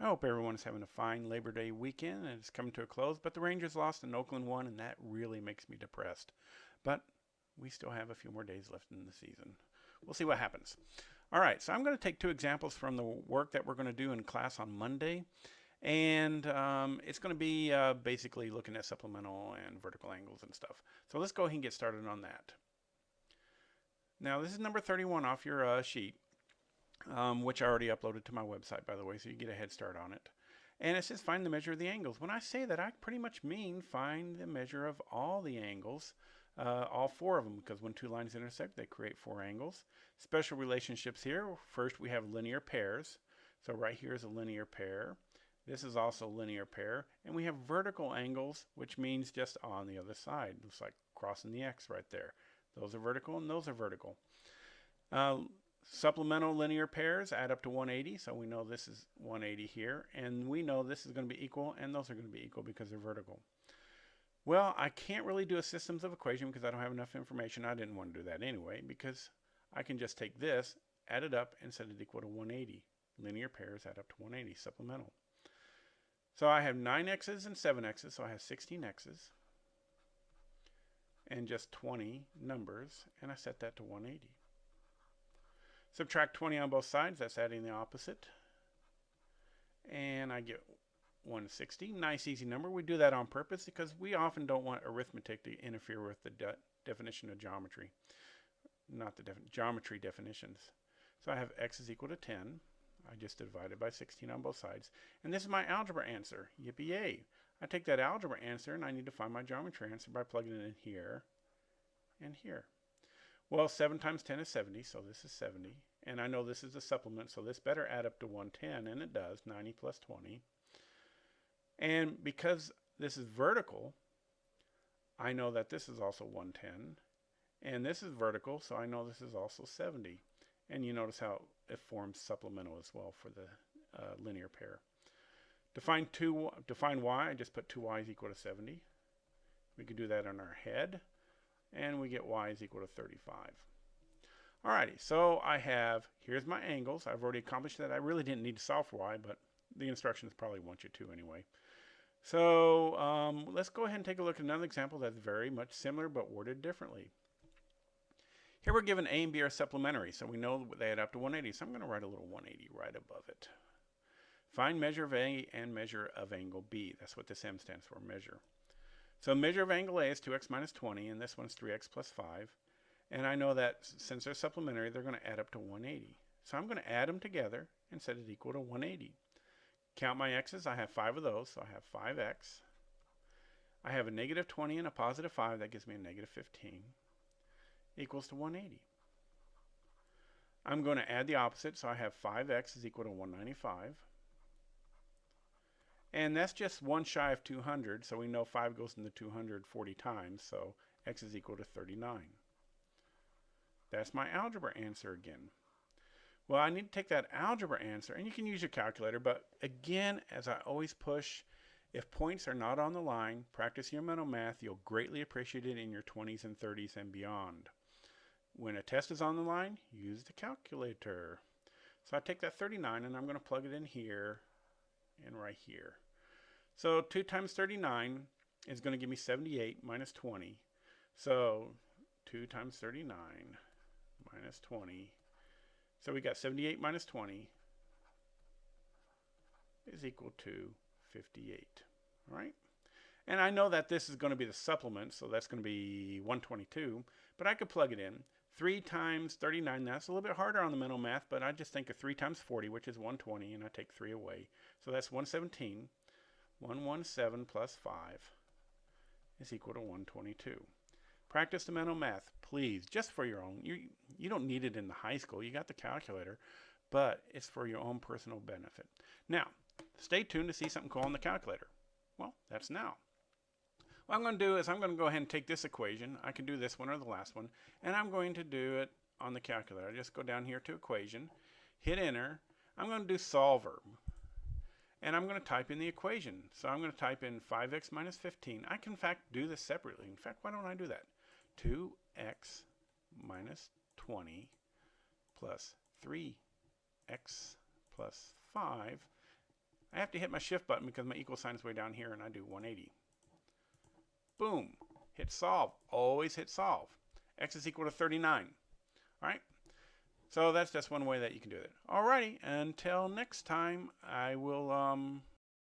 I hope everyone is having a fine Labor Day weekend and it's coming to a close, but the Rangers lost and Oakland won, and that really makes me depressed. But we still have a few more days left in the season. We'll see what happens. All right, so I'm going to take two examples from the work that we're going to do in class on Monday. And it's going to be basically looking at supplemental and vertical angles and stuff. So let's go ahead and get started on that. Now, this is number 31 off your sheet, which I already uploaded to my website, by the way, so you get a head start on it. And it says find the measure of the angles. When I say that, I pretty much mean find the measure of all the angles, all four of them, because when two lines intersect, they create four angles. Special relationships here. First, we have linear pairs. So right here is a linear pair. This is also a linear pair. And we have vertical angles, which means just on the other side. Looks like crossing the X right there. Those are vertical and those are vertical. Supplemental linear pairs add up to 180, so we know this is 180 here, and we know this is going to be equal, and those are going to be equal because they're vertical. Well, I can't really do a systems of equation because I don't have enough information. I didn't want to do that anyway, because I can just take this, add it up, and set it equal to 180. Linear pairs add up to 180, supplemental. So I have 9x's and 7x's, so I have 16x's, and just 20 numbers, and I set that to 180. Subtract 20 on both sides, that's adding the opposite. And I get 160. Nice easy number. We do that on purpose because we often don't want arithmetic to interfere with the definition of geometry. Not the geometry definitions. So I have x is equal to 10. I just divided by 16 on both sides. And this is my algebra answer. Yippee-yay. I take that algebra answer and I need to find my geometry answer by plugging it in here and here. Well, 7 times 10 is 70, so this is 70. And I know this is a supplement, so this better add up to 110, and it does, 90 plus 20. And because this is vertical, I know that this is also 110. And this is vertical, so I know this is also 70. And you notice how it forms supplemental as well for the linear pair. To find y, I just put 2y is equal to 70. We could do that on our head. And we get y is equal to 35. Alrighty, so I have, here's my angles. I've already accomplished that. I really didn't need to solve for y, but the instructions probably want you to anyway. So let's go ahead and take a look at another example that's very much similar but worded differently. Here we're given a and b are supplementary, so we know they add up to 180. So I'm going to write a little 180 right above it. Find measure of a and measure of angle b. That's what this m stands for, measure. So measure of angle A is 2x minus 20, and this one's 3x plus 5. And I know that since they're supplementary, they're going to add up to 180. So I'm going to add them together and set it equal to 180. Count my x's. I have 5 of those, so I have 5x. I have a negative 20 and a positive 5. That gives me a negative 15. Equals to 180. I'm going to add the opposite, so I have 5x is equal to 195. And that's just one shy of 200, so we know 5 goes into 200 40 times, so x is equal to 39. That's my algebra answer again. Well, I need to take that algebra answer, and you can use your calculator, but again, as I always push, if points are not on the line, practice your mental math. You'll greatly appreciate it in your 20s and 30s and beyond. When a test is on the line, use the calculator. So I take that 39, and I'm going to plug it in here and right here. So 2 times 39 is going to give me 78 minus 20. So 2 times 39 minus 20. So we got 78 minus 20 is equal to 58. All right? And I know that this is going to be the supplement, so that's going to be 122. But I could plug it in. 3 times 39, that's a little bit harder on the mental math, but I just think of 3 times 40, which is 120, and I take 3 away. So that's 117. 117 plus 5 is equal to 122. Practice the mental math, please, just for your own. You don't need it in the high school. You got the calculator, but it's for your own personal benefit. Now, stay tuned to see something cool on the calculator. Well, that's now. What I'm going to do is I'm going to go ahead and take this equation. I can do this one or the last one, and I'm going to do it on the calculator. I just go down here to equation, hit enter. I'm going to do solver. And I'm going to type in the equation. So I'm going to type in 5x minus 15. I can, in fact, do this separately. In fact, why don't I do that? 2x minus 20 plus 3x plus 5. I have to hit my shift button because my equal sign is way down here, and I do 180. Boom. Hit solve. Always hit solve. X is equal to 39. All right. So that's just one way that you can do it. Alrighty. Until next time, I will